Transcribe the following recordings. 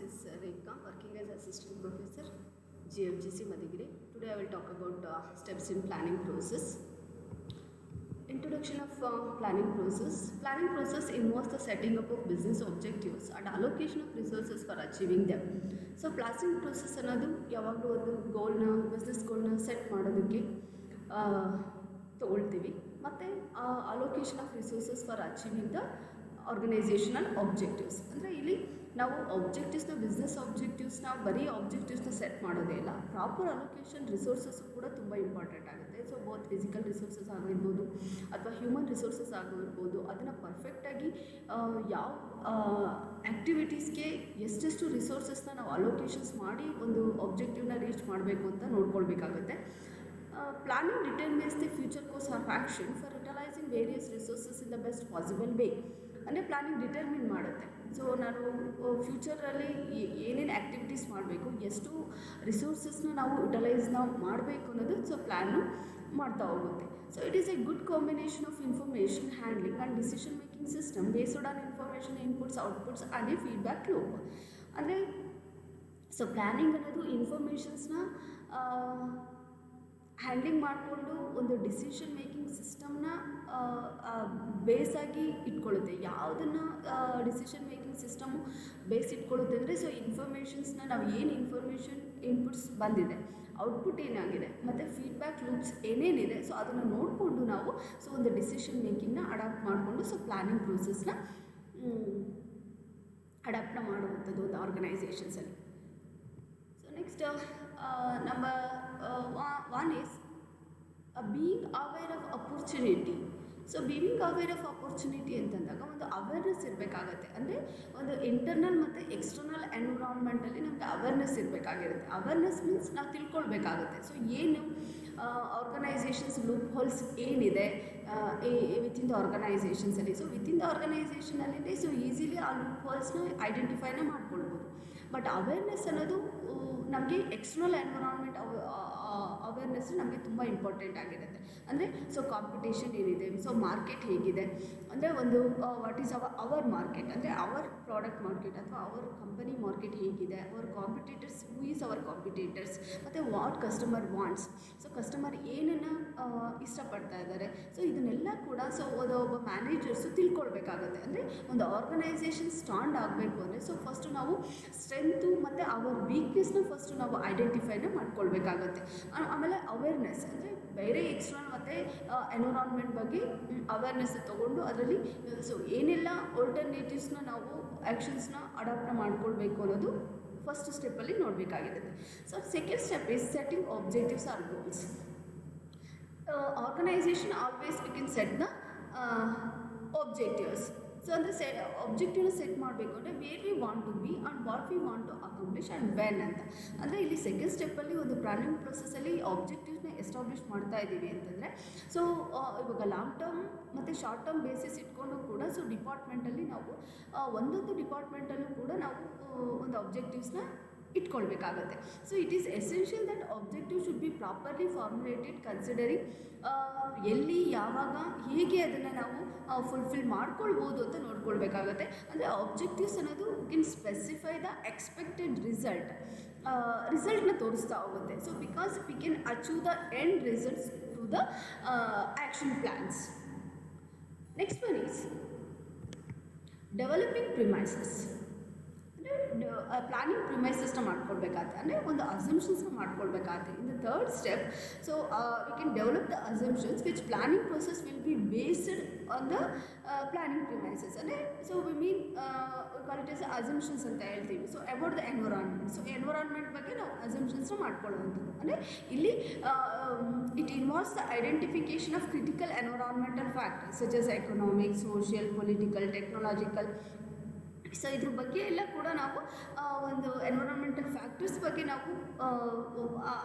is Rekha, working as assistant professor, GFGC Madhigiri. Today I will talk about steps in planning process. Introduction of planning process. Planning process involves the setting up of business objectives and allocation of resources for achieving them. So planning process ಅನ್ನೋದು ಯಾವಾಗಲೂ ಒಂದು ಗೋಲ್ನ business ಗೋಲ್ನ set ಮಾಡೋದಕ್ಕೆ ತಗೊಳ್ತೀವಿ ಮತ್ತು allocation of resources for achieving the organisational objectives. ಅಂದರೆ ಇಲ್ಲಿ ನಾವು ಆಬ್ಜೆಕ್ಟಿವ್ಸ್ನ business ಆಬ್ಜೆಕ್ಟಿವ್ಸ್ನ ಬರೀ ಆಬ್ಜೆಕ್ಟಿವ್ಸ್ನ ಸೆಟ್ ಮಾಡೋದೇ ಇಲ್ಲ, ಪ್ರಾಪರ್ ಅಲೋಕೇಶನ್ ರಿಸೋರ್ಸಸ್ಸು ಕೂಡ ತುಂಬ ಇಂಪಾರ್ಟೆಂಟ್ ಆಗುತ್ತೆ. ಸೊ ಬೋತ್ ಫಿಸಿಕಲ್ ರಿಸೋರ್ಸಸ್ ಆಗಿರ್ಬೋದು ಅಥವಾ ಹ್ಯೂಮನ್ ರಿಸೋರ್ಸಸ್ ಆಗಿರ್ಬೋದು, ಅದನ್ನು ಪರ್ಫೆಕ್ಟಾಗಿ ಯಾವ ಆ್ಯಕ್ಟಿವಿಟೀಸ್ಗೆ ಎಷ್ಟೆಷ್ಟು ರಿಸೋರ್ಸಸ್ನ ನಾವು ಅಲೋಕೇಶನ್ಸ್ ಮಾಡಿ ಒಂದು ಆಬ್ಜೆಕ್ಟಿವ್ನ ರೀಚ್ ಮಾಡಬೇಕು ಅಂತ ನೋಡ್ಕೊಳ್ಬೇಕಾಗುತ್ತೆ. Planning determines the future course of action for utilizing various resources in the best possible way. ಅಂದರೆ ಪ್ಲಾನಿಂಗ್ ಡಿಟರ್ಮಿನ್ ಮಾಡುತ್ತೆ. ಸೊ ನಾನು ಫ್ಯೂಚರಲ್ಲಿ ಏನೇನು ಆ್ಯಕ್ಟಿವಿಟೀಸ್ ಮಾಡಬೇಕು, ಎಷ್ಟು ರಿಸೋರ್ಸಸ್ನ ನಾವು ಯುಟಿಲೈಸ್ನ ಮಾಡಬೇಕು ಅನ್ನೋದು ಪ್ಲ್ಯಾನು ಮಾಡ್ತಾ ಹೋಗುತ್ತೆ. So it is A good combination of information handling and decision making system based on information inputs outputs and A feedback loop. ಅಂದರೆ ಸೊ ಪ್ಲ್ಯಾನಿಂಗ್ ಅನ್ನೋದು ಇನ್ಫಾರ್ಮೇಷನ್ಸ್ನ ಹ್ಯಾಂಡ್ಲಿಂಗ್ ಮಾಡಿಕೊಂಡು ಒಂದು ಡಿಸಿಷನ್ ಮೇಕಿಂಗ್ ಸಿಸ್ಟಮ್ನ ಬೇಸಾಗಿ ಇಟ್ಕೊಳ್ಳುತ್ತೆ. ಯಾವುದನ್ನು ಡಿಸಿಷನ್ ಮೇಕಿಂಗ್ ಸಿಸ್ಟಮು ಬೇಸ್ ಇಟ್ಕೊಳ್ಳುತ್ತೆ ಅಂದರೆ so ಇನ್ಫಾರ್ಮೇಷನ್ಸ್ನ ನಾವು ಏನು information inputs ಬಂದಿದೆ, ಔಟ್ಪುಟ್ ಏನಾಗಿದೆ ಮತ್ತು ಫೀಡ್ಬ್ಯಾಕ್ ಲೂಪ್ಸ್ ಏನೇನಿದೆ, ಸೊ ಅದನ್ನು ನೋಡಿಕೊಂಡು ನಾವು ಸೊ ಒಂದು ಡಿಸಿಷನ್ ಮೇಕಿಂಗ್ನ ಅಡಾಪ್ಟ್ ಮಾಡಿಕೊಂಡು ಸೊ ಪ್ಲ್ಯಾನಿಂಗ್ ಪ್ರೊಸೆಸ್ನ ಅಡಾಪ್ಟ್ ಮಾಡುವಂಥದ್ದು ಒಂದು ಆರ್ಗನೈಸೇಷನ್ಸಲ್ಲಿ. So next number one is being aware of opportunity. So being aware of opportunity ಅಂತಂದಾಗ ಒಂದು ಅವೇರ್ನೆಸ್ ಇರಬೇಕಾಗತ್ತೆ. ಅಂದರೆ ಒಂದು ಇಂಟರ್ನಲ್ ಮತ್ತು ಎಕ್ಸ್ಟರ್ನಲ್ ಎನ್ವಿರಾನ್ಮೆಂಟಲ್ಲಿ ನಮಗೆ ಅವೇರ್ನೆಸ್ ಇರಬೇಕಾಗಿರುತ್ತೆ. ಅವೇರ್ನೆಸ್ ಮೀನ್ಸ್ ನಾವು ತಿಳ್ಕೊಳ್ಬೇಕಾಗುತ್ತೆ. ಸೊ ಏನು ಆರ್ಗನೈಸೇಷನ್ಸ್ ಲೂಪ್ ಹೋಲ್ಸ್ ಏನಿದೆ ವಿತಿನ್ ದ ಆರ್ಗನೈಸೇಷನ್ಸಲ್ಲಿ, ಸೊ ವಿತಿನ್ ದ ಆರ್ಗನೈಸೇಷನಲ್ಲಿ ಸೊ ಈಸಿಲಿ ಆ ಲೂಪ್ ಹೋಲ್ಸ್ನ ಐಡೆಂಟಿಫೈನ ಮಾಡ್ಕೊಳ್ಬೋದು. ಬಟ್ ಅವೇರ್ನೆಸ್ ಅನ್ನೋದು ನಮಗೆ ಎಕ್ಸ್ಟರ್ನಲ್ ಎನ್ವಿರಾನ್ಮೆಂಟ್ ಅವೇರ್ನೆಸ್ ನಮಗೆ ತುಂಬ ಇಂಪಾರ್ಟೆಂಟ್ ಆಗಿರುತ್ತೆ. ಅಂದರೆ ಸೊ ಕಾಂಪಿಟೇಷನ್ ಏನಿದೆ, ಸೊ ಮಾರ್ಕೆಟ್ ಹೇಗಿದೆ, ಅಂದರೆ ಒಂದು ವಾಟ್ ಈಸ್ ಅವರ್ ಮಾರ್ಕೆಟ್, ಅಂದರೆ ಅವರ್ ಪ್ರಾಡಕ್ಟ್ ಮಾರ್ಕೆಟ್ ಅಥವಾ ಅವರ್ ಕಂಪನಿ ಮಾರ್ಕೆಟ್ ಹೇಗಿದೆ, our competitors, who is our competitors, ಮತ್ತು what customer wants, so customer ಏನನ್ನು ಇಷ್ಟಪಡ್ತಾ ಇದ್ದಾರೆ. ಸೊ ಇದನ್ನೆಲ್ಲ ಕೂಡ ಸೊ ಒಬ್ಬ ಮ್ಯಾನೇಜರ್ಸು ತಿಳ್ಕೊಳ್ಬೇಕಾಗತ್ತೆ. ಅಂದರೆ ಒಂದು ಆರ್ಗನೈಸೇಷನ್ ಸ್ಟ್ರಾಂಗ್ ಆಗಬೇಕು ಅಂದರೆ ಸೊ ಫಸ್ಟು ನಾವು ಸ್ಟ್ರೆಂತು ಮತ್ತು ಅವರ್ ವೀಕ್ನೆಸ್ನ ಫಸ್ಟು ನಾವು ಐಡೆಂಟಿಫೈನ ಮಾಡ್ಕೊಳ್ಬೇಕಾಗತ್ತೆ. ಆಮೇಲೆ ಅವೇರ್ನೆಸ್ ಅಂದರೆ ಬೇರೆ ಎಕ್ಸ್ಟರ್ನಲ್ ಮತ್ತು ಎನ್ವಿರಾನ್ಮೆಂಟ್ ಬಗ್ಗೆ ಅವೇರ್ನೆಸ್ ತೊಗೊಂಡು ಅದರಲ್ಲಿ ಸೊ ಏನೆಲ್ಲ ಆಲ್ಟರ್ನೇಟಿವ್ಸ್ನ ನಾವು ಆ್ಯಕ್ಷನ್ಸ್ನ ಅಡಾಪ್ಟ್ ಮಾಡ್ಕೊಳ್ಬೇಕು ಅನ್ನೋದು ಫಸ್ಟ್ ಸ್ಟೆಪ್ಪಲ್ಲಿ ನೋಡಬೇಕಾಗಿರುತ್ತೆ. So second step is setting objectives or goals. Organization always we can set the objectives. So ಅಂದರೆ ಆಬ್ಜೆಕ್ಟಿವ್ನ ಸೆಟ್ ಮಾಡಬೇಕು ಅಂದರೆ where we want to be and what we want to accomplish and when ಅಂತ. ಅಂದರೆ ಇಲ್ಲಿ second ಸ್ಟೆಪ್ಪಲ್ಲಿ ಒಂದು planning ಪ್ರೊಸೆಸಲ್ಲಿ ಆಬ್ಜೆಕ್ಟಿವ್ಸ್ನ establish ಮಾಡ್ತಾ ಇದ್ದೀವಿ ಅಂತಂದರೆ ಸೊ ಇವಾಗ ಲಾಂಗ್ ಟರ್ಮ್ ಮತ್ತು ಶಾರ್ಟ್ ಟರ್ಮ್ ಬೇಸಿಸ್ ಇಟ್ಕೊಂಡು ಕೂಡ ಸೊ ಡಿಪಾರ್ಟ್ಮೆಂಟಲ್ಲಿ ನಾವು ಒಂದೊಂದು ಡಿಪಾರ್ಟ್ಮೆಂಟಲ್ಲೂ ಕೂಡ ನಾವು ಒಂದು ಆಬ್ಜೆಕ್ಟಿವ್ಸ್ನ ಇಟ್ಕೊಳ್ಬೇಕಾಗತ್ತೆ. So it is essential that objective should be properly formulated considering ಎಲ್ಲಿ ಯಾವಾಗ ಹೇಗೆ ಅದನ್ನು ನಾವು ಫುಲ್ಫಿಲ್ ಮಾಡ್ಕೊಳ್ಬೋದು ಅಂತ ನೋಡ್ಕೊಳ್ಬೇಕಾಗತ್ತೆ. ಅಂದರೆ ಆಬ್ಜೆಕ್ಟಿವ್ಸ್ ಅನ್ನೋದು ಕ್ಯಾನ್ ಸ್ಪೆಸಿಫೈ ದ ಎಕ್ಸ್ಪೆಕ್ಟೆಡ್ ರಿಸಲ್ಟ್ನ ತೋರಿಸ್ತಾ ಹೋಗುತ್ತೆ. So because we can achieve the end results through the action plans. Next one is developing premises. Planning ಪ್ರಿಮೈಸಸ್ನ ಮಾಡ್ಕೊಳ್ಬೇಕಾಗುತ್ತೆ, ಅಂದರೆ ಒಂದು ಅಸಂಪ್ಷನ್ಸ್ನ ಮಾಡ್ಕೊಳ್ಬೇಕಾಗುತ್ತೆ. In the third step so we can develop the assumptions which planning process will be based on the planning premises. ಅಂದರೆ so we mean call it as assumptions ಅಂತ ಹೇಳ್ತೀವಿ. So about the environment, so environment ಬಗ್ಗೆ ನಾವು ಅಸಂಪ್ಷನ್ಸ್ನ ಮಾಡ್ಕೊಳ್ಳುವಂಥದ್ದು. ಅಂದರೆ ಇಲ್ಲಿ it involves the identification of critical environmental factors such as economic, social, political, technological. So ಇದ್ರ ಬಗ್ಗೆ ಎಲ್ಲ ಕೂಡ ನಾವು ಒಂದು ಎನ್ವಿರಾನ್ಮೆಂಟಲ್ ಫ್ಯಾಕ್ಟರ್ಸ್ ಬಗ್ಗೆ ನಾವು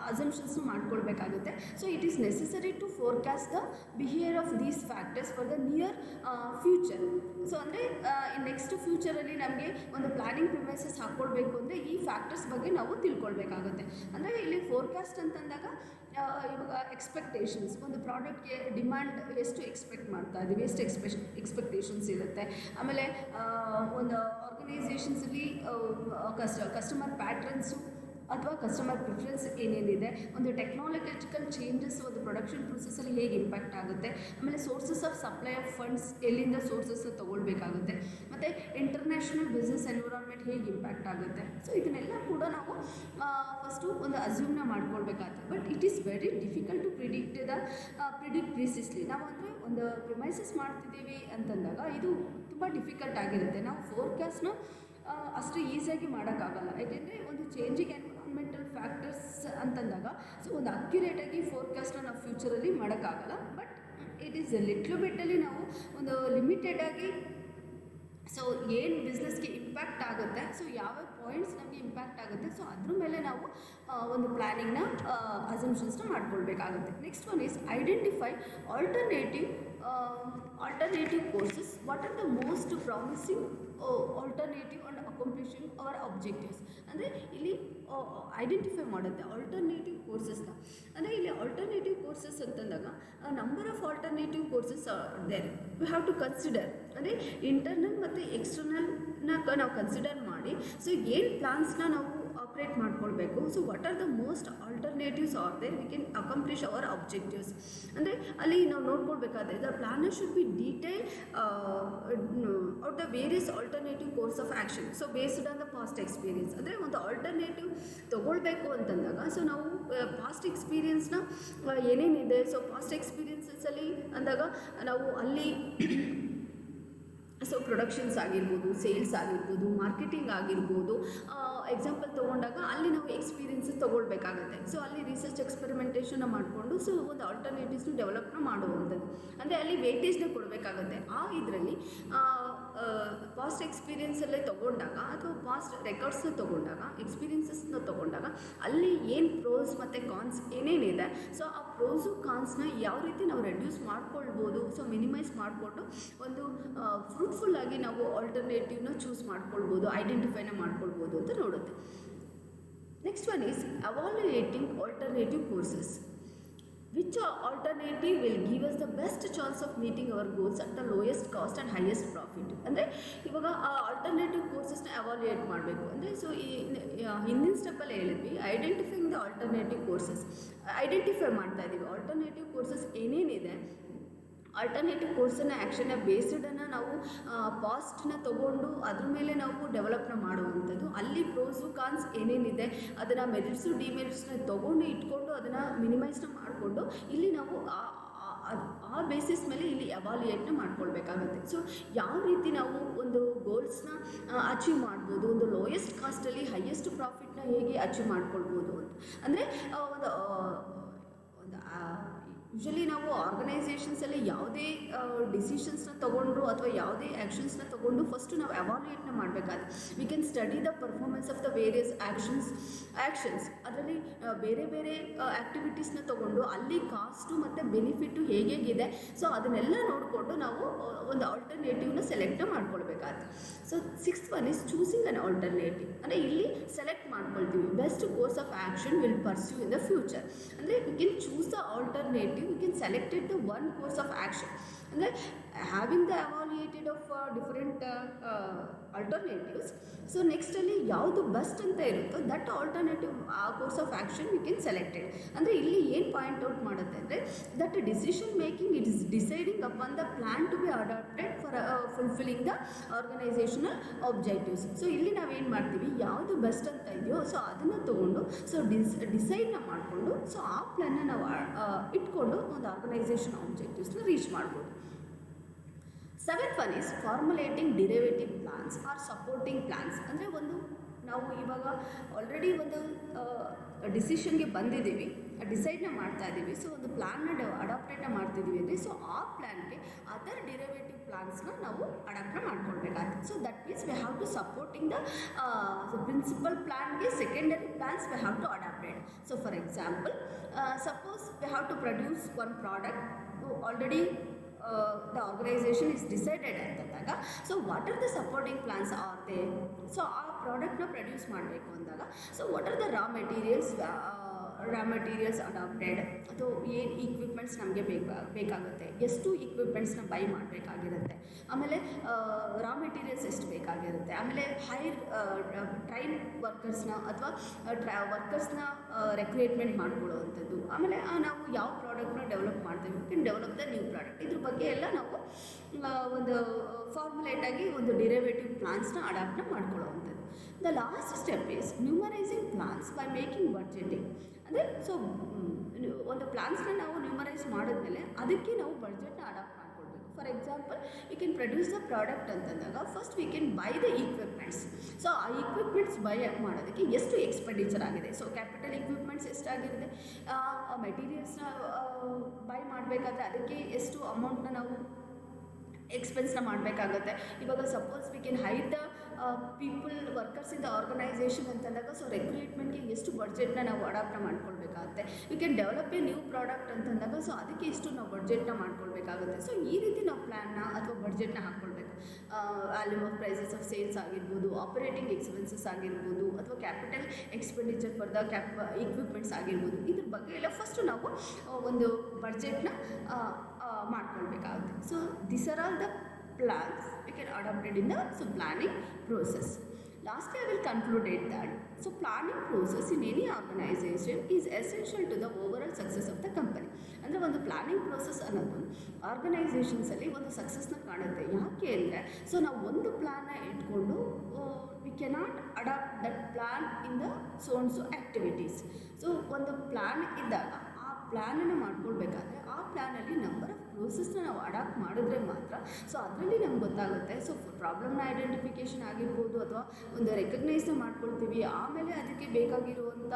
ಅಸಂಪ್ಷನ್ಸ್ನ ಮಾಡ್ಕೊಳ್ಬೇಕಾಗುತ್ತೆ. So it is necessary to forecast the behaviour of these factors for the near future. So ಅಂದರೆ ನೆಕ್ಸ್ಟ್ ಫ್ಯೂಚರಲ್ಲಿ ನಮಗೆ ಒಂದು ಪ್ಲಾನಿಂಗ್ ಪ್ರಿಮೈಸಸ್ ಹಾಕ್ಕೊಳ್ಬೇಕು ಅಂದರೆ ಈ ಫ್ಯಾಕ್ಟರ್ಸ್ ಬಗ್ಗೆ ನಾವು ತಿಳ್ಕೊಳ್ಬೇಕಾಗುತ್ತೆ. ಅಂದರೆ ಇಲ್ಲಿ ಫೋರ್ಕಾಸ್ಟ್ ಅಂತಂದಾಗ ಇವಾಗ ಎಕ್ಸ್ಪೆಕ್ಟೇಷನ್ಸ್, ಒಂದು ಪ್ರಾಡಕ್ಟ್ಗೆ ಡಿಮ್ಯಾಂಡ್ ಎಷ್ಟು ಎಕ್ಸ್ಪೆಕ್ಟ್ ಮಾಡ್ತಾ ಇದ್ದೀವಿ, ಎಷ್ಟು ಎಕ್ಸ್ಪೆಕ್ಟೇಷನ್ಸ್ ಇರುತ್ತೆ. ಆಮೇಲೆ ಒಂದು ಆರ್ಗನೈಸೇಷನ್ಸಲ್ಲಿ ಕಸ್ಟಮರ್ ಪ್ಯಾಟ್ರನ್ಸು ಅಥವಾ ಕಸ್ಟಮರ್ ಪ್ರಿಫರೆನ್ಸ್ ಏನೇನಿದೆ, ಒಂದು ಟೆಕ್ನಾಲಜಿಕಲ್ ಚೇಂಜಸ್ ಒಂದು ಪ್ರೊಡಕ್ಷನ್ ಪ್ರೊಸೆಸಲ್ಲಿ ಹೇಗೆ ಇಂಪ್ಯಾಕ್ಟ್ ಆಗುತ್ತೆ, ಆಮೇಲೆ sources of supply of funds ಎಲ್ಲಿಂದ ಸೋರ್ಸಸ್ ತೊಗೊಳ್ಬೇಕಾಗುತ್ತೆ, ಮತ್ತು ಇಂಟರ್ನ್ಯಾಷನಲ್ ಬಿಸ್ನೆಸ್ ಎನ್ವಿರಾನ್ಮೆಂಟ್ ಹೇಗೆ ಇಂಪ್ಯಾಕ್ಟ್ ಆಗುತ್ತೆ. ಸೊ ಇದನ್ನೆಲ್ಲ ಕೂಡ ನಾವು ಫಸ್ಟು ಒಂದು ಅಸ್ಯೂಮ್ನ ಮಾಡ್ಕೊಳ್ಬೇಕಾಗುತ್ತೆ. But it is very difficult to predict precisely. ನಾವು ಅಂದರೆ ಒಂದು ಪ್ರಿಮೈಸಸ್ ಮಾಡ್ತಿದ್ದೀವಿ ಅಂತಂದಾಗ ಇದು ತುಂಬ ಡಿಫಿಕಲ್ಟ್ ಆಗಿರುತ್ತೆ. ನಾವು ಫೋರ್ಕಾಸ್ಟ್ನ ಅಷ್ಟು ಈಸಿಯಾಗಿ ಮಾಡೋಕ್ಕಾಗಲ್ಲ. ಯಾಕೆಂದರೆ ಒಂದು ಚೇಂಜಿಂಗ್ ಎನ್ವಿರಾನ್ಮೆಂಟಲ್ ಫ್ಯಾಕ್ಟರ್ಸ್ ಅಂತಂದಾಗ ಸೊ ಒಂದು ಅಕ್ಯುರೇಟಾಗಿ ಫೋರ್ಕಾಸ್ಟ್ನ ನಾವು ಫ್ಯೂಚರಲ್ಲಿ ಮಾಡೋಕ್ಕಾಗಲ್ಲ. ಬಟ್ ಇಟ್ ಈಸ್ ಲಿಟ್ಲ್ ಬಿಟ್ಟಲ್ಲಿ ನಾವು ಒಂದು ಲಿಮಿಟೆಡಾಗಿ ಸೊ ಏನು ಬಿಸ್ನೆಸ್ಗೆ ಇಂಪ್ಯಾಕ್ಟ್ ಆಗುತ್ತೆ, ಸೊ ಯಾವ್ಯಾವ ಪಾಯಿಂಟ್ಸ್ ನಮಗೆ ಇಂಪ್ಯಾಕ್ಟ್ ಆಗುತ್ತೆ, ಸೊ ಅದ್ರ ಮೇಲೆ ನಾವು ಒಂದು ಪ್ಲ್ಯಾನಿಂಗ್ನ ಅಸಂಪ್ಷನ್ಸ್ನ ಮಾಡ್ಕೊಳ್ಬೇಕಾಗುತ್ತೆ. Next one is identify alternative courses. What are the most promising alternative and accomplishing our objectives. ಅಂದರೆ ಇಲ್ಲಿ ಐಡೆಂಟಿಫೈ ಮಾಡುತ್ತೆ ಆಲ್ಟರ್ನೇಟಿವ್ ಕೋರ್ಸಸ್ನ. ಅಂದರೆ ಇಲ್ಲಿ ಆಲ್ಟರ್ನೇಟಿವ್ ಕೋರ್ಸಸ್ ಅಂತಂದಾಗ number of alternative courses there we have to consider. ಅಂದರೆ ಇಂಟರ್ನಲ್ ಮತ್ತು ಎಕ್ಸ್ಟರ್ನಲ್ನ ನಾವು ಕನ್ಸಿಡರ್ ಮಾಡಿ ಸೊ ಏನು ಪ್ಲಾನ್ಸ್ನ ನಾವು ಆಪ್ರೇಟ್ ಮಾಡ್ಕೊಳ್ಬೇಕು. So what are the most alternatives are there we can accomplish our objectives. ಅಂದರೆ ಅಲ್ಲಿ ನಾವು ನೋಡ್ಕೊಳ್ಬೇಕಾದ್ರೆ the planner should be detail out the various alternative course of action. So based on the past experience. ಅಂದರೆ ಒಂದು alternative ತೊಗೊಳ್ಬೇಕು ಅಂತಂದಾಗ so ನಾವು past ಎಕ್ಸ್ಪೀರಿಯನ್ಸ್ನ ಏನೇನಿದೆ, ಸೊ ಪಾಸ್ಟ್ ಎಕ್ಸ್ಪೀರಿಯನ್ಸಲ್ಲಿ ಅಂದಾಗ ನಾವು ಅಲ್ಲಿ ಸೊ ಪ್ರೊಡಕ್ಷನ್ಸ್ ಆಗಿರ್ಬೋದು, ಸೇಲ್ಸ್ ಆಗಿರ್ಬೋದು, ಮಾರ್ಕೆಟಿಂಗ್ ಆಗಿರ್ಬೋದು, ಎಕ್ಸಾಂಪಲ್ ತೊಗೊಂಡಾಗ ಅಲ್ಲಿ ನಾವು ಎಕ್ಸ್ಪೀರಿಯನ್ಸಸ್ ತೊಗೊಳ್ಬೇಕಾಗತ್ತೆ. ಸೊ ಅಲ್ಲಿ ರಿಸರ್ಚ್ ಎಕ್ಸ್ಪೆರಿಮೆಂಟೇಷನ್ನ ಮಾಡಿಕೊಂಡು ಸೊ ಒಂದು ಆಲ್ಟರ್ನೇಟಿವ್ಸ್ನ ಡೆವಲಪ್ನ ಮಾಡುವಂಥದ್ದು. ಅಂದರೆ ಅಲ್ಲಿ ವೇಟೇಜ್ನ ಕೊಡಬೇಕಾಗತ್ತೆ. ಇದರಲ್ಲಿ ಪಾಸ್ಟ್ ಎಕ್ಸ್ಪೀರಿಯನ್ಸಲ್ಲೇ ತೊಗೊಂಡಾಗ ಅಥವಾ ಪಾಸ್ಟ್ ರೆಕಾರ್ಡ್ಸ್ನ ತೊಗೊಂಡಾಗ, ಎಕ್ಸ್ಪೀರಿಯನ್ಸಸ್ನ ತೊಗೊಂಡಾಗ ಅಲ್ಲಿ ಏನು ಪ್ರೋಸ್ ಮತ್ತು ಕಾನ್ಸ್ ಏನೇನಿದೆ, ಸೊ ಆ ಪ್ರೋಸು ಕಾನ್ಸ್ನ ಯಾವ ರೀತಿ ನಾವು ರೆಡ್ಯೂಸ್ ಮಾಡ್ಕೊಳ್ಬೋದು, ಸೊ ಮಿನಿಮೈಸ್ ಮಾಡಿಕೊಂಡು ಒಂದು ಫ್ರೂಟ್ಫುಲ್ಲಾಗಿ ನಾವು ಆಲ್ಟರ್ನೇಟಿವ್ನ ಚೂಸ್ ಮಾಡ್ಕೊಳ್ಬೋದು, ಐಡೆಂಟಿಫೈನ ಮಾಡ್ಕೊಳ್ಬೋದು ಅಂತ ನೋಡುತ್ತೆ. Next one is evaluating alternative courses. Which alternative will give us the best chance of meeting our goals at the lowest cost and highest profit. ಅಂದರೆ ಇವಾಗ ಆ ಆಲ್ಟರ್ನೇಟಿವ್ ಕೋರ್ಸಸ್ನ ಅವಾಲ್ಯುಯೇಟ್ ಮಾಡಬೇಕು. ಅಂದರೆ ಸೊ ಹಿಂದಿನ ಸ್ಟೆಪ್ಪಲ್ಲಿ ಹೇಳಿದ್ವಿ identifying the alternative courses. Identify ಮಾಡ್ತಾ ಇದ್ದೀವಿ alternative courses ಏನೇನಿದೆ. ಆಲ್ಟರ್ನೇಟಿವ್ ಕೋರ್ಸನ್ನು ಆ್ಯಕ್ಷನ್ನ ಬೇಸ್ಡನ್ನು ನಾವು ಪಾಸ್ಟನ್ನ ತೊಗೊಂಡು ಅದ್ರ ಮೇಲೆ ನಾವು ಡೆವಲಪ್ನ ಮಾಡುವಂಥದ್ದು. ಅಲ್ಲಿ ಪ್ರೋಸು ಕಾನ್ಸ್ ಏನೇನಿದೆ ಅದನ್ನು ಮೆರಿಟ್ಸು ಡಿಮೆರಿಟ್ಸ್ನ ತೊಗೊಂಡು ಇಟ್ಕೊಂಡು ಅದನ್ನು ಮಿನಿಮೈಸ್ನ ಮಾಡಿಕೊಂಡು ಇಲ್ಲಿ ನಾವು ಆ ಬೇಸಿಸ್ ಮೇಲೆ ಇಲ್ಲಿ ಎವಾಲ್ಯುಯೇಟ್ನ ಮಾಡ್ಕೊಳ್ಬೇಕಾಗುತ್ತೆ. ಸೊ ಯಾವ ರೀತಿ ನಾವು ಒಂದು ಗೋಲ್ಸ್ನ ಅಚೀವ್ ಮಾಡ್ಬೋದು, ಒಂದು ಲೋಯೆಸ್ಟ್ ಕಾಸ್ಟಲ್ಲಿ ಹೈಯೆಸ್ಟ್ ಪ್ರಾಫಿಟ್ನ ಹೇಗೆ ಅಚೀವ್ ಮಾಡ್ಕೊಳ್ಬೋದು ಅಂತ. ಅಂದರೆ ಒಂದು ಯೂಶ್ವಲಿ ನಾವು ಆರ್ಗನೈಸೇಷನ್ಸಲ್ಲಿ ಯಾವುದೇ ಡಿಸಿಷನ್ಸ್ನ ತೊಗೊಂಡ್ರು ಅಥವಾ ಯಾವುದೇ ಆ್ಯಕ್ಷನ್ಸ್ನ ತೊಗೊಂಡು ಫಸ್ಟು ನಾವು ಎವಾಲ್ಯುಯೇಟ್ನ ಮಾಡಬೇಕಾದ್ರೆ we can study the performance of the various actions. ಅದರಲ್ಲಿ ಬೇರೆ ಬೇರೆ ಆ್ಯಕ್ಟಿವಿಟೀಸ್ನ ತೊಗೊಂಡು ಅಲ್ಲಿ ಕಾಸ್ಟು ಮತ್ತು ಬೆನಿಫಿಟ್ಟು ಹೇಗೇಗಿದೆ ಸೊ ಅದನ್ನೆಲ್ಲ ನೋಡಿಕೊಂಡು ನಾವು ಒಂದು ಆಲ್ಟರ್ನೇಟಿವ್ನ ಸೆಲೆಕ್ಟ್ ಮಾಡ್ಕೊಳ್ಬೇಕಾಗುತ್ತೆ. So sixth one is choosing an alternative. ಅಂದರೆ ಇಲ್ಲಿ ಸೆಲೆಕ್ಟ್ ಮಾಡ್ಕೊಳ್ತೀವಿ best course of action will pursue in the future. ಅಂದರೆ we can choose the alternative, we can select it the one course of action. ಅಂದರೆ having the evaluated of different alternatives, so ನೆಕ್ಸ್ಟಲ್ಲಿ ಯಾವುದು best ಅಂತ ಇರುತ್ತೋ that alternative course of action we can selected. ಅಂದರೆ ಇಲ್ಲಿ ಏನು point out ಮಾಡುತ್ತೆ ಅಂದರೆ that decision making it is deciding upon the plan to be adopted for fulfilling the organisational objectives. So ಇಲ್ಲಿ ನಾವೇನು ಮಾಡ್ತೀವಿ ಯಾವುದು ಬೆಸ್ಟ್ ಅಂತ ಇದೆಯೋ ಸೊ ಅದನ್ನು ತೊಗೊಂಡು ಸೊ ಡಿಸೈಡ್ನ ಮಾಡಿಕೊಂಡು ಸೊ ಆ ಪ್ಲ್ಯಾನ್ನ ನಾವು ಇಟ್ಕೊಂಡು ಒಂದು ಆರ್ಗನೈಸೇಷನ್ ಆಬ್ಜೆಕ್ಟಿವ್ಸ್ನ ರೀಚ್ ಮಾಡ್ಬೋದು. Seventh one is formulating derivative plans or supporting plans. ಅಂದರೆ ಒಂದು ನಾವು ಇವಾಗ ಆಲ್ರೆಡಿ ಒಂದು ಡಿಸಿಷನ್ಗೆ ಬಂದಿದ್ದೀವಿ, ಡಿಸೈಡ್ನ ಮಾಡ್ತಾ ಇದ್ದೀವಿ, ಸೊ ಒಂದು ಪ್ಲ್ಯಾನ್ನ ಅಡಾಪ್ಟೇಟ್ನ ಮಾಡ್ತಿದ್ದೀವಿ ಅಂದರೆ ಸೊ ಆ ಪ್ಲ್ಯಾನ್ಗೆ ಅದರ್ ಡಿರೈವೇಟಿವ್ ಪ್ಲಾನ್ಸ್ನ ನಾವು ಅಡಾಪ್ಟ್ನ ಮಾಡ್ಕೊಳ್ಬೇಕಾಗ್ತದೆ. So that means we have to supporting the principal ಪ್ಲ್ಯಾನ್ಗೆ secondary plans we have to adopted. So for example suppose we have to produce one product already the organization is decided ಅಂತಂದಾಗ so what are the supporting plans are they. So ಆ ಪ್ರಾಡಕ್ಟ್ನ produce ಮಾಡಬೇಕು ಅಂದಾಗ so what are the raw materials raw materials adopted, ಅಥವಾ ಏನು equipments ನಮಗೆ ಬೇಕಾಗುತ್ತೆ, ಎಷ್ಟು ಇಕ್ವಿಪ್ಮೆಂಟ್ಸ್ನ ಬೈ ಮಾಡಬೇಕಾಗಿರುತ್ತೆ, ಆಮೇಲೆ ರಾ ಮೆಟೀರಿಯಲ್ಸ್ ಎಷ್ಟು ಬೇಕಾಗಿರುತ್ತೆ, ಆಮೇಲೆ ಹೈರ್ ಟ್ರೈನ್ ವರ್ಕರ್ಸ್ನ ಅಥವಾ ವರ್ಕರ್ಸ್ನ ರೆಕ್ರೂಟ್ಮೆಂಟ್ ಮಾಡ್ಕೊಳ್ಳೋವಂಥದ್ದು, ಆಮೇಲೆ ನಾವು ಯಾವ ಪ್ರಾಡಕ್ಟ್ನ ಡೆವಲಪ್ ಮಾಡ್ತೀವಿ, we can develop the new product. ಇದ್ರ ಬಗ್ಗೆ ಎಲ್ಲ ನಾವು ಒಂದು ಫಾರ್ಮುಲೇಟಾಗಿ ಒಂದು ಡಿರೈವೇಟಿವ್ ಪ್ಲಾನ್ಸ್ನ ಅಡಾಪ್ಟ್ನ ಮಾಡ್ಕೊಳ್ಳೋವಂಥದ್ದು. The last step is numerising plans by making budgeting. ಅಂದರೆ ಸೊ ಒಂದು ಪ್ಲಾನ್ಸ್ನ ನಾವು ನ್ಯೂಮರೈಸ್ ಮಾಡಿದ್ಮೇಲೆ ಅದಕ್ಕೆ ನಾವು ಬಡ್ಜೆಟ್ನ ಅಡಾಪ್ಟ್ ಮಾಡ್ಕೊಳ್ಬೇಕು. For example, we can produce the product ಅಂತಂದಾಗ first we can buy the equipments. So ಆ ಇಕ್ವಿಪ್ಮೆಂಟ್ಸ್ ಬೈ ಮಾಡೋದಕ್ಕೆ ಎಷ್ಟು ಎಕ್ಸ್ಪೆಂಡಿಚರ್ ಆಗಿದೆ, ಸೊ ಕ್ಯಾಪಿಟಲ್ ಇಕ್ವಿಪ್ಮೆಂಟ್ಸ್ ಎಷ್ಟಾಗಿರುತ್ತೆ, ಮೆಟೀರಿಯಲ್ಸ್ನ ಬೈ ಮಾಡಬೇಕಾದ್ರೆ ಅದಕ್ಕೆ ಎಷ್ಟು ಅಮೌಂಟ್ನ ನಾವು ಎಕ್ಸ್ಪೆನ್ಸ್ನ ಮಾಡಬೇಕಾಗುತ್ತೆ. ಇವಾಗ suppose we can hire the people workers in the organisation ಅಂತಂದಾಗ ಸೊ ರಿಕ್ರೂಟ್ಮೆಂಟ್ಗೆ ಎಷ್ಟು ಬಡ್ಜೆಟ್ನ ನಾವು ಅಡಾಪ್ಟ್ ಮಾಡ್ಕೊಳ್ಬೇಕಾಗುತ್ತೆ. We can develop a new product ಅಂತಂದಾಗ ಸೊ ಅದಕ್ಕೆ ಎಷ್ಟು ನಾವು ಬಡ್ಜೆಟ್ನ ಮಾಡ್ಕೊಳ್ಬೇಕಾಗುತ್ತೆ. ಸೊ ಈ ರೀತಿ ನಾವು ಪ್ಲ್ಯಾನ್ನ ಅಥವಾ ಬಡ್ಜೆಟ್ನ ಹಾಕ್ಕೊಳ್ಬೇಕು. Volume of prices of sales ಆಗಿರ್ಬೋದು, ಆಪರೇಟಿಂಗ್ ಎಕ್ಸ್ಪೆನ್ಸಸ್ ಆಗಿರ್ಬೋದು, ಅಥವಾ capital expenditure for the equipments ಆಗಿರ್ಬೋದು. ಇದ್ರ ಬಗ್ಗೆ ಎಲ್ಲ ಫಸ್ಟು ನಾವು ಒಂದು ಬಡ್ಜೆಟ್ನ ಮಾಡ್ಕೊಳ್ಬೇಕಾಗುತ್ತೆ. So this are all the plans we can adopt it in the planning process. Lastly, I will conclude it that planning process in any organization is essential to the overall success of the company. ಅಂದರೆ ಒಂದು planning process ಅನ್ನೋದು ಆರ್ಗನೈಸೇಷನ್ಸಲ್ಲಿ ಒಂದು ಸಕ್ಸಸ್ನ ಕಾಣುತ್ತೆ. ಯಾಕೆ ಅಂದರೆ so ನಾವು ಒಂದು ಪ್ಲ್ಯಾನ್ನ ಇಟ್ಕೊಂಡು we cannot adopt that plan in the so activities. So ಒಂದು ಪ್ಲ್ಯಾನ್ ಇದ್ದಾಗ ಆ ಪ್ಲ್ಯಾನನ್ನು ಮಾಡ್ಕೊಳ್ಬೇಕಾದ್ರೆ ಆ ಪ್ಲ್ಯಾನಲ್ಲಿ ನಂಬರ್ ಆಫ್ ಪ್ರೋಸೆಸ್ನ ನಾವು ಅಡಾಪ್ಟ್ ಮಾಡಿದ್ರೆ ಮಾತ್ರ ಸೊ ಅದರಲ್ಲಿ ನಮ್ಗೆ ಗೊತ್ತಾಗುತ್ತೆ. ಸೊ ಪ್ರಾಬ್ಲಮ್ನ ಐಡೆಂಟಿಫಿಕೇಷನ್ ಆಗಿರ್ಬೋದು ಅಥವಾ ಒಂದು ರೆಕಗ್ನೈಸ್ನ ಮಾಡ್ಕೊಳ್ತೀವಿ, ಆಮೇಲೆ ಅದಕ್ಕೆ ಬೇಕಾಗಿರುವಂಥ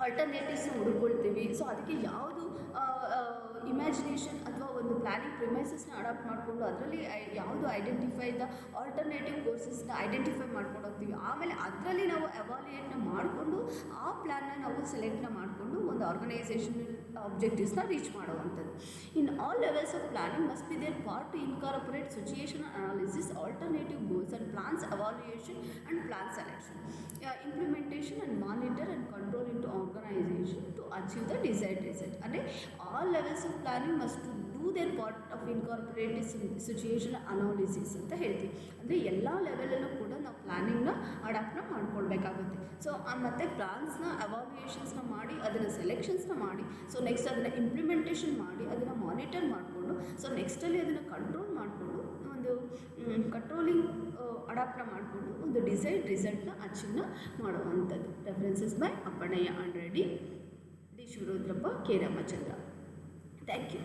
ಆಲ್ಟರ್ನೇಟಿವ್ಸ್ನ ಹುಡುಕೊಳ್ತೀವಿ. ಸೊ ಅದಕ್ಕೆ ಯಾವುದು ಇಮ್ಯಾಜಿನೇಷನ್ ಅಥವಾ ಒಂದು ಪ್ಲ್ಯಾನಿಂಗ್ ಪ್ರಿಮೈಸಸ್ನ ಅಡಾಪ್ಟ್ ಮಾಡಿಕೊಂಡು ಅದರಲ್ಲಿ ಯಾವುದು ಐಡೆಂಟಿಫೈ ದ ಆಲ್ಟರ್ನೇಟಿವ್ ಕೋರ್ಸಸ್ನ ಐಡೆಂಟಿಫೈ ಮಾಡ್ಕೊಂಡು ಹೋಗ್ತೀವಿ. ಆಮೇಲೆ ಅದರಲ್ಲಿ ನಾವು ಎವಾಲ್ಯೂಯೇಟ್ನ ಮಾಡಿಕೊಂಡು ಆ ಪ್ಲ್ಯಾನ್ನ ನಾವು ಸೆಲೆಕ್ಟ್ನ ಮಾಡಿಕೊಂಡು ಒಂದು ಆರ್ಗನೈಸೇಷನಲ್ ಆಬ್ಜೆಕ್ಟಿವ್ಸ್ನ ರೀಚ್ ಮಾಡುವಂಥದ್ದು. In all levels of planning must be there part to incorporate situational analysis, alternative goals and plans evaluation and plan selection, implementation and monitor and control into organization to achieve the desired result. And all levels of planning must do their part of incorporating situation analysis ಅಂತ ಹೇಳ್ತೀವಿ. ಅಂದರೆ ಎಲ್ಲ ಲೆವೆಲಲ್ಲೂ ಕೂಡ ನಾವು ಪ್ಲಾನಿಂಗ್ನ ಅಡಾಪ್ಟ್ನ ಮಾಡ್ಕೊಳ್ಬೇಕಾಗುತ್ತೆ. So ಮತ್ತು ಪ್ಲಾನ್ಸ್ನ ಅವಾಲ್ಯೂಯೇಷನ್ಸ್ನ ಮಾಡಿ ಅದನ್ನು ಸೆಲೆಕ್ಷನ್ಸ್ನ ಮಾಡಿ ಸೊ ನೆಕ್ಸ್ಟ್ ಅದನ್ನು ಇಂಪ್ಲಿಮೆಂಟೇಷನ್ ಮಾಡಿ ಅದನ್ನು ಮಾನಿಟರ್ ಮಾಡಿಕೊಂಡು ಸೊ ನೆಕ್ಸ್ಟಲ್ಲಿ ಅದನ್ನು ಕಂಟ್ರೋಲ್ ಮಾಡಿಕೊಂಡು ಒಂದು ಕಂಟ್ರೋಲಿಂಗ್ ಅಡಾಪ್ಟ್ನ ಮಾಡಿಕೊಂಡು ಒಂದು ಡಿಸೈಡ್ ರಿಸಲ್ಟ್ನ ಅಚೀವ್ನ ಮಾಡುವಂಥದ್ದು. References by Appannaiah and Reddy, D Shivarudrappa, K Ramachandra. Thank you.